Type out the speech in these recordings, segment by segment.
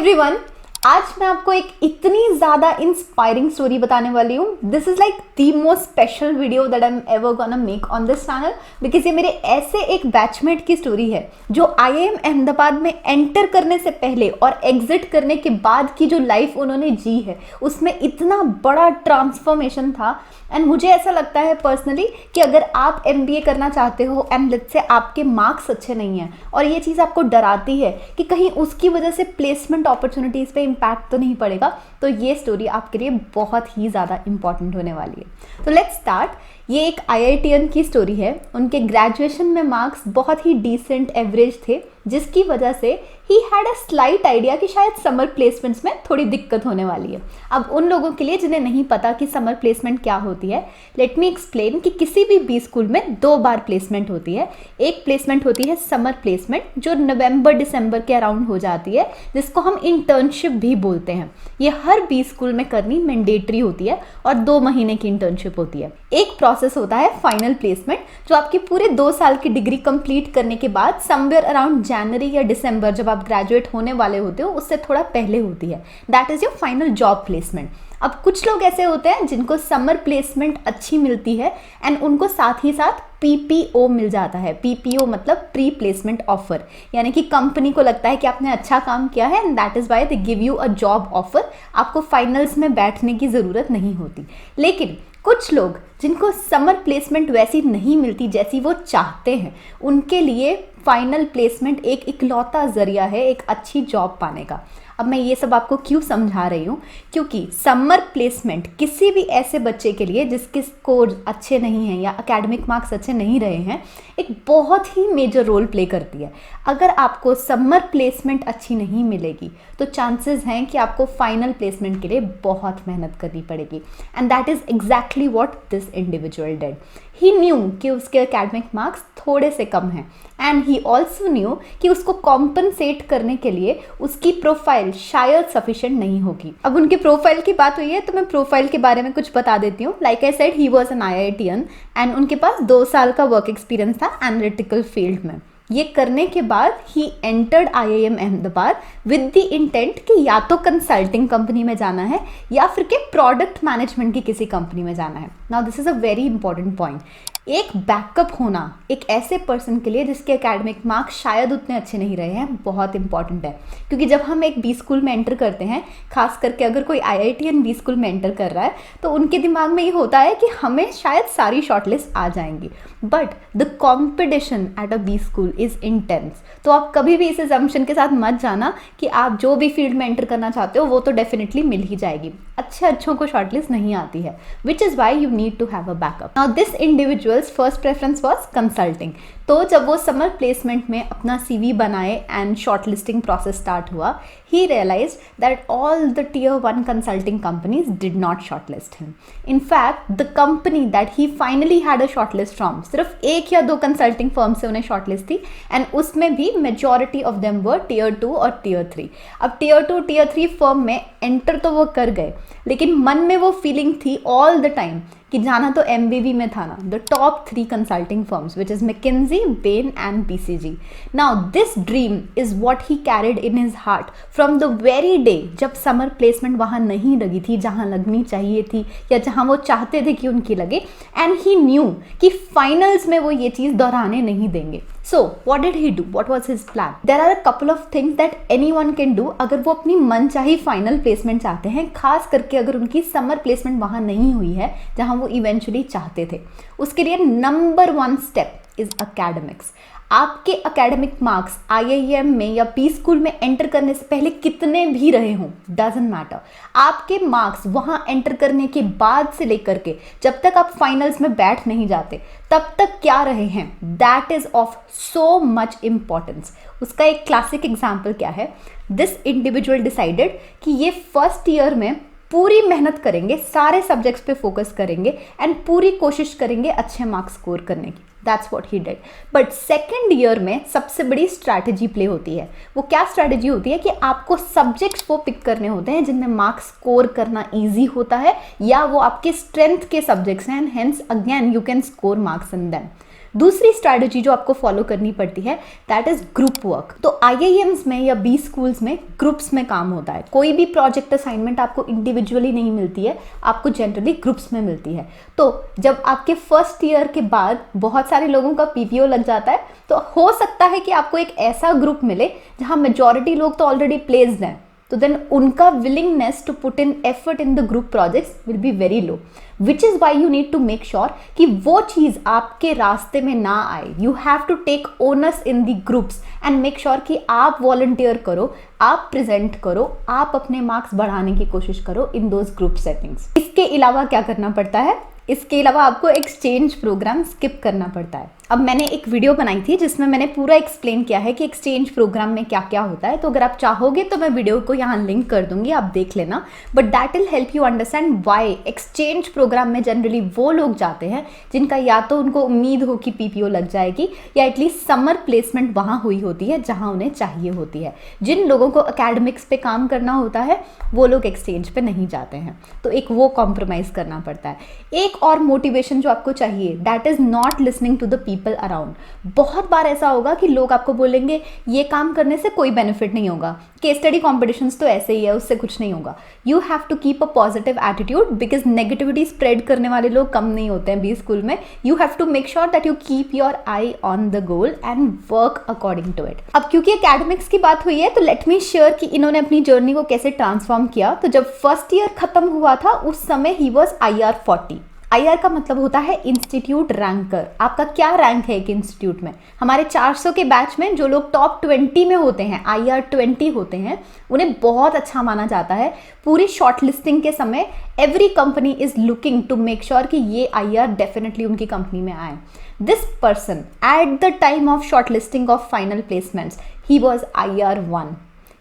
Everyone, आज मैं आपको एक इतनी ज़्यादा इंस्पायरिंग स्टोरी बताने वाली हूँ. This is like the most special video that I am ever gonna make on this channel because ये मेरे ऐसे एक बैचमेट की स्टोरी है जो IIM अहमदाबाद में एंटर करने से पहले और एग्जिट करने के बाद की जो लाइफ उन्होंने जी है उसमें इतना बड़ा ट्रांसफॉर्मेशन था. एंड मुझे ऐसा लगता है पर्सनली कि अगर आप MBA करना चाहते हो एंड लेट्स से आपके मार्क्स अच्छे नहीं हैं और ये चीज़ आपको डराती है कि कहीं उसकी वजह से प्लेसमेंट अपॉर्चुनिटीज़ पे इम्पैक्ट तो नहीं पड़ेगा, तो ये स्टोरी आपके लिए बहुत ही ज़्यादा इंपॉर्टेंट होने वाली है. तो लेट्स स्टार्ट. ये एक IITian की स्टोरी है. उनके ग्रेजुएशन में मार्क्स बहुत ही डिसेंट एवरेज थे जिसकी वजह से he had a slight idea कि शायद समर प्लेसमेंट्स में थोड़ी दिक्कत होने वाली है. अब उन लोगों के लिए जिन्हें नहीं पता कि समर प्लेसमेंट क्या होती है, लेट मी एक्सप्लेन कि किसी भी B स्कूल में 2 बार प्लेसमेंट होती है. एक प्लेसमेंट होती है समर प्लेसमेंट जो नवंबर दिसंबर के अराउंड हो जाती है, जिसको हम इंटर्नशिप भी बोलते हैं. ये हर B स्कूल में करनी मैंडेटरी होती है और 2 महीने की इंटर्नशिप होती है. एक प्रोसेस होता है फाइनल प्लेसमेंट जो आपकी पूरे 2 साल की डिग्री कंप्लीट करने के बाद समवेयर अराउंड जनवरी या दिसंबर जब आप ग्रेजुएट होने वाले होते हो उससे थोड़ा पहले होती है. That is your final job placement. अब कुछ लोग ऐसे होते हैं जिनको समर प्लेसमेंट अच्छी मिलती है एंड उनको साथ ही साथ PPO मिल जाता है. PPO मतलब प्री प्लेसमेंट ऑफर, यानी कि कंपनी को लगता है कि आपने अच्छा काम किया है and that is why they give you a job offer. आपको फाइनल्स में बैठने की ज़रूरत नहीं होती. लेकिन कुछ लोग जिनको समर प्लेसमेंट वैसी नहीं मिलती जैसी वो चाहते हैं, उनके लिए फाइनल प्लेसमेंट एक इकलौता ज़रिया है एक अच्छी जॉब पाने का. अब मैं ये सब आपको क्यों समझा रही हूँ, क्योंकि समर प्लेसमेंट किसी भी ऐसे बच्चे के लिए जिसके स्कोर अच्छे नहीं हैं या एकेडमिक मार्क्स अच्छे नहीं रहे हैं, एक बहुत ही मेजर रोल प्ले करती है. अगर आपको समर प्लेसमेंट अच्छी नहीं मिलेगी तो चांसेस हैं कि आपको फाइनल प्लेसमेंट के लिए बहुत मेहनत करनी पड़ेगी. And that is exactly what this individual did. He new कि उसके एकेडमिक मार्क्स थोड़े से कम हैं एंड ही ऑल्सो न्यू कि उसको कॉम्पनसेट करने के लिए उसकी प्रोफाइल शायद सफिशिएंट नहीं होगी. अब उनकी प्रोफाइल की बात हुई है तो मैं प्रोफाइल के बारे में कुछ बता देती हूँ. Like I said, he was an IITian and उनके पास 2 साल का वर्क एक्सपीरियंस था एनालिटिकल फील्ड में. ये करने के बाद he entered IIM Ahmedabad with the intent कि या तो कंसल्टिंग कंपनी में जाना है या फिर के प्रोडक्ट मैनेजमेंट की किसी कंपनी में जाना है. Now this is a very important point. एक बैकअप होना एक ऐसे पर्सन के लिए जिसके एकेडमिक मार्क्स शायद उतने अच्छे नहीं रहे हैं बहुत इंपॉर्टेंट है. क्योंकि जब हम एक B स्कूल में एंटर करते हैं, खास करके अगर कोई IITian B स्कूल में एंटर कर रहा है, तो उनके दिमाग में ये होता है कि हमें शायद सारी शॉर्टलिस्ट आ जाएंगी. But the competition at a B school is intense. तो आप कभी भी इस असम्पशन के साथ मत जाना कि आप जो भी फील्ड में एंटर करना चाहते हो वो तो डेफिनेटली मिल ही जाएगी. अच्छों को शॉर्टलिस्ट नहीं आती है, which is why you need to have a backup. Now this individuals first preference was consulting. तो जब वो समर प्लेसमेंट में अपना CV बनाए एंड शॉर्टलिस्टिंग प्रोसेस स्टार्ट हुआ, he realized that all the tier 1 consulting companies did not shortlist him. In fact, the company that he finally had a shortlist from, सिर्फ 1 या 2 consulting firm से उन्हें shortlist थी and उसमें भी majority of them were tier 2 और tier 3. अब tier 2 tier 3 firm में एंटर तो वो कर गए, लेकिन मन में वो फीलिंग थी ऑल द टाइम कि जाना तो MBB में था ना, the top 3 consulting firms which is McKinsey, Bain and BCG. Now this dream is what he carried in his heart from the very day जब समर प्लेसमेंट वहाँ नहीं लगी थी जहाँ लगनी चाहिए थी या जहाँ वो चाहते थे कि उनकी लगे. एंड ही न्यू कि फाइनल्स में वो ये चीज़ दोहराने नहीं देंगे. So what did he do? What was his plan? There are a couple of things that anyone can do अगर वो अपनी मनचाही फाइनल प्लेसमेंट चाहते हैं, खास करके अगर उनकी समर प्लेसमेंट वहाँ नहीं हुई है जहाँ वो इवेंचुअली चाहते थे. उसके लिए नंबर 1 स्टेप इज अकेडमिक्स. आपके एकेडमिक मार्क्स IIM में या B स्कूल में एंटर करने से पहले कितने भी रहे हों, डजंट मैटर. आपके मार्क्स वहाँ एंटर करने के बाद से लेकर के जब तक आप फाइनल्स में बैठ नहीं जाते तब तक क्या रहे हैं, that is of so much importance. उसका एक क्लासिक एग्जाम्पल क्या है, दिस इंडिविजुअल डिसाइडेड कि ये फर्स्ट ईयर में पूरी मेहनत करेंगे, सारे सब्जेक्ट्स पे फोकस करेंगे एंड पूरी कोशिश करेंगे अच्छे मार्क्स स्कोर करने की. That's what he did. But second year में सबसे बड़ी स्ट्रैटेजी प्ले होती है. वो क्या स्ट्रैटेजी होती है कि आपको सब्जेक्ट्स वो पिक करने होते हैं जिनमें मार्क्स स्कोर करना ईजी होता है या वो आपके स्ट्रेंथ के सब्जेक्ट्स हैं and hence again you can score marks in them. दूसरी स्ट्रैटेजी जो आपको फॉलो करनी पड़ती है दैट इज ग्रुप वर्क। तो IIMs में या बी स्कूल्स में ग्रुप्स में काम होता है। कोई भी प्रोजेक्ट असाइनमेंट आपको इंडिविजुअली नहीं मिलती है, आपको जनरली ग्रुप्स में मिलती है। तो जब आपके फर्स्ट ईयर के बाद बहुत सारे लोगों का PPO लग जाता है तो हो सकता है कि आपको एक ऐसा ग्रुप मिले जहां मेजॉरिटी लोग तो ऑलरेडी प्लेस्ड हैं, तो देन उनका willingness to put in effort in the group projects will be very low, which is why you need to make sure कि वो चीज आपके रास्ते में ना आए। You have to take owners in the groups and make sure कि आप वॉलंटियर करो, आप प्रेजेंट करो, आप अपने मार्क्स बढ़ाने की कोशिश करो इन दोज ग्रुप सेटिंग्स। इसके अलावा क्या करना पड़ता है? इसके अलावा आपको एक्सचेंज प्रोग्राम स्किप करना पड़ता है। अब मैंने एक वीडियो बनाई थी जिसमें मैंने पूरा एक्सप्लेन किया है कि एक्सचेंज प्रोग्राम में क्या क्या होता है, तो अगर आप चाहोगे तो मैं वीडियो को यहाँ लिंक कर दूंगी, आप देख लेना। But that will help you understand why exchange program में जनरली वो लोग जाते हैं जिनका या तो उनको उम्मीद हो कि PPO लग जाएगी या एटलीस्ट समर प्लेसमेंट वहाँ हुई होती है जहाँ उन्हें चाहिए होती है। जिन लोगों को अकेडमिक्स पे काम करना होता है वो लोग एक्सचेंज पे नहीं जाते हैं, तो एक वो कॉम्प्रोमाइज़ करना पड़ता है। एक और मोटिवेशन जो आपको चाहिए that is not listening to the people around. बहुत बार ऐसा होगा कि लोग आपको बोलेंगे ये काम करने से कोई बेनिफिट नहीं होगा, केस स्टडी कॉम्पिटिशन्स तो ऐसे ही है, उससे कुछ नहीं होगा। You have to keep a positive attitude because negativity spread करने वाले लोग कम नहीं होते हैं बी स्कूल में। You have to make sure that you keep your eye on the goal and work according to it. अब क्योंकि एकेडमिक्स की बात हुई है तो लेट मी शेयर कि इन्होंने अपनी जर्नी को कैसे ट्रांसफॉर्म किया। तो जब फर्स्ट ईयर खत्म हुआ था उस समय ही वॉज IR 40। IR का मतलब होता है इंस्टीट्यूट रैंकर। आपका क्या रैंक है एक इंस्टीट्यूट में? हमारे 400 के बैच में जो लोग टॉप 20 में होते हैं, IR 20 होते हैं, उन्हें बहुत अच्छा माना जाता है। पूरी शॉर्ट लिस्टिंग के समय every company is looking to make sure कि ये IR डेफिनेटली उनकी कंपनी में आए। This person at the time of shortlisting of final placements he was IR 1।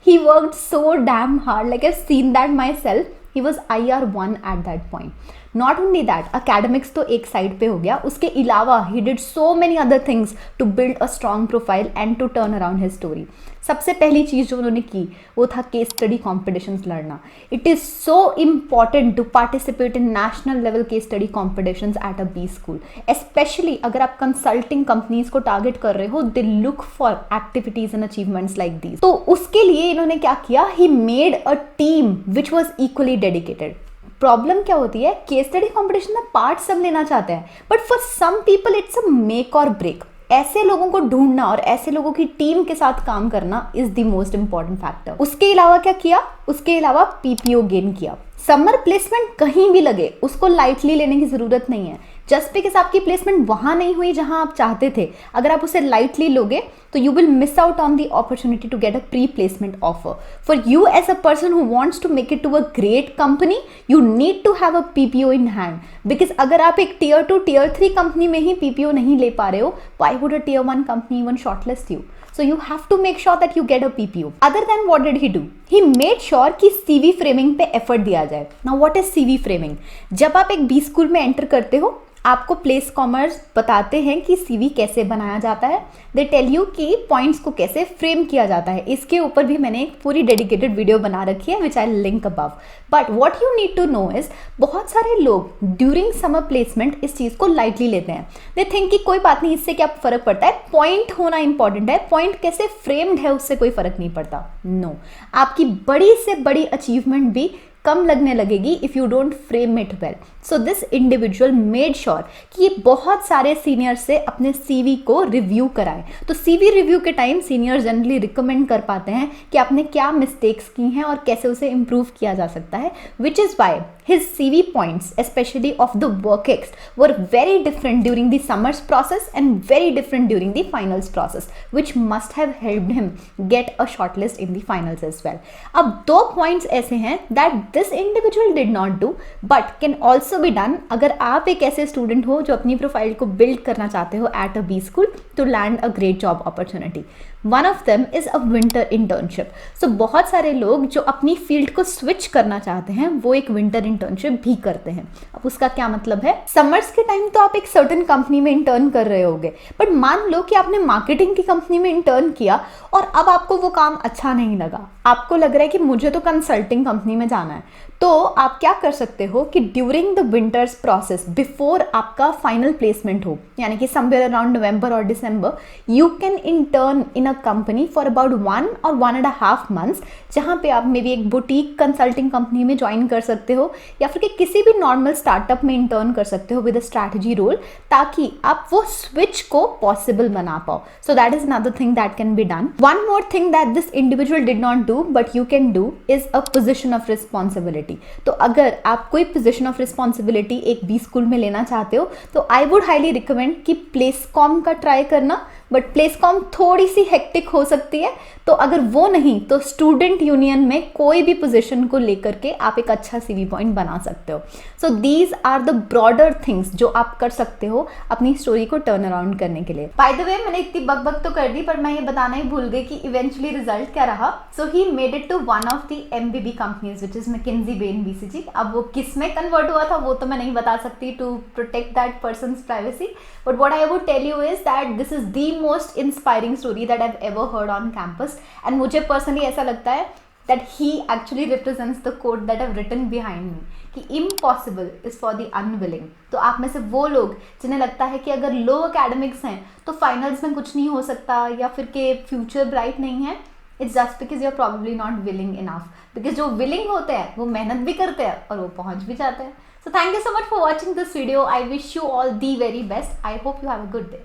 He worked so damn hard, like I've seen that myself. He was IR 1 at that point. Not only that, academics तो एक side पे हो गया, उसके अलावा he did so many other things to build a strong profile and to turn around his story. सबसे पहली चीज़ जो उन्होंने की वो था केस स्टडी कॉम्पिटिशन्स लड़ना। It is so important to participate in national level case study competitions at a B school, specially अगर आप कंसल्टिंग कंपनीज को टारगेट कर रहे हो। They look for activities and achievements like these. तो उसके लिए इन्होंने क्या किया? He made a team which was equally dedicated. Problem क्या होती है, केस स्टडी कॉम्पिटिशन में पार्ट सब लेना चाहते हैं, but for some people it's a make or break. ऐसे लोगों को ढूंढना और ऐसे लोगों की टीम के साथ काम करना is the most important factor. उसके अलावा क्या किया? उसके अलावा PPO गेन किया। समर प्लेसमेंट कहीं भी लगे उसको लाइटली लेने की जरूरत नहीं है। जस्ट बिकॉज आपकी प्लेसमेंट वहां नहीं हुई जहां आप चाहते थे, अगर आप उसे लाइटली लोगे तो you will miss out on the opportunity to get a pre placement offer. For you as a person who wants to make it to a great company you need to have a PPO in hand. Because अगर आप एक Tier 2 Tier 3 company में ही PPO नहीं ले पा रहे हो, why would a Tier 1 company even shortlist you? So you have to make sure that you get a PPO. Other than what did he do? He made sure कि CV framing पे effort दिया जाए. Now what is CV framing? जब आप एक B school में enter करते हो आपको प्लेस कॉमर्स बताते हैं कि CV कैसे बनाया जाता है। दे टेल यू कि पॉइंट्स को कैसे फ्रेम किया जाता है। इसके ऊपर भी मैंने एक पूरी डेडिकेटेड वीडियो बना रखी है which I link above. But what you need to know is बहुत सारे लोग ड्यूरिंग समर प्लेसमेंट इस चीज़ को लाइटली लेते हैं। दे थिंक कि कोई बात नहीं, इससे क्या फ़र्क पड़ता है, पॉइंट होना इंपॉर्टेंट है, पॉइंट कैसे फ्रेम्ड है उससे कोई फ़र्क नहीं पड़ता। नो, आपकी बड़ी से बड़ी अचीवमेंट भी कम लगने लगेगी if you don't frame it well. So this individual made sure कि ये बहुत सारे सीनियर से अपने CV को रिव्यू कराएं। तो CV रिव्यू के टाइम सीनियर जनरली रिकमेंड कर पाते हैं कि आपने क्या मिस्टेक्स की हैं और कैसे उसे इम्प्रूव किया जा सकता है, which is Y his CV points, especially of the work ex, were very different during the summers process and very different during the finals process, which must have helped him get a shortlist in the finals as well. अब दो points ऐसे हैं that this individual did not do, but can also be done अगर आप एक ऐसे student हो जो अपनी प्रोफाइल को build करना चाहते हो at a B school to land a great job opportunity. One of them is a winter internship. So बहुत सारे लोग जो अपनी फील्ड को स्विच करना चाहते हैं वो एक विंटर इंटर्नशिप भी करते हैं। अब उसका क्या मतलब है? समर्स के टाइम तो आप एक सर्टेन कंपनी में इंटर्न कर रहे होगे, बट मान लो कि आपने मार्केटिंग की कंपनी में इंटर्न किया और अब आपको वो काम अच्छा नहीं लगा, आपको लग रहा है कि मुझे तो कंसल्टिंग कंपनी में जाना है, तो आप क्या कर सकते हो कि during the winters process before आपका फाइनल प्लेसमेंट हो, यानी कि समवेयर अराउंड नवंबर और December, you can intern in a company for about 1 or 1.5 months, जहाँ पे आप मे बी एक बुटीक कंसल्टिंग कंपनी में ज्वाइन कर सकते हो या फिर किसी भी नॉर्मल स्टार्टअप में इंटर्न कर सकते हो विद अ स्ट्रैटेजी रोल, ताकि आप वो स्विच को पॉसिबल बना पाओ. So that is another thing that can be done. One more thing that this individual did not do but you can do is a position of responsibility. तो अगर आप कोई पोजीशन ऑफ रिस्पॉन्सिबिलिटी एक B school में लेना चाहते हो तो आई वुड हाईली रिकमेंड कि प्लेसकॉम का ट्राई करना, बट प्लेसकॉम थोड़ी सी हेक्टिक हो सकती है. तो अगर वो नहीं तो स्टूडेंट यूनियन में कोई भी पोजीशन को लेकर के आप एक अच्छा सीवी पॉइंट बना सकते हो. So these are the broader things जो आप कर सकते हो अपनी स्टोरी को टर्न अराउंड करने के लिए. बाय द वे, मैंने इतनी बकबक तो कर दी पर मैं ये बताना ही भूल गई कि इवेंचुअली रिजल्ट क्या रहा. So he made it to one of the MBB companies which is McKinsey Bain BCG. अब वो किस में कन्वर्ट हुआ था वो तो मैं नहीं बता सकती to protect that person's privacy, but what I would tell you is that this is the most inspiring story that I have ever heard on campus. And मुझे पर्सनली ऐसा लगता है that he actually represents the quote that I've written behind me कि impossible is for the unwilling. तो आप में से वो लोग जिन्हें लगता है कि अगर लो एकेडमिक्स हैं तो फाइनल्स में कुछ नहीं हो सकता या फिर के फ्यूचर ब्राइट नहीं है, it's just because you are probably not willing enough. Because जो विलिंग होते हैं वो मेहनत भी करते हैं और वो पहुंच भी जाते हैं. So thank you so much for watching this video. I wish you all the very best. I hope you have a good day.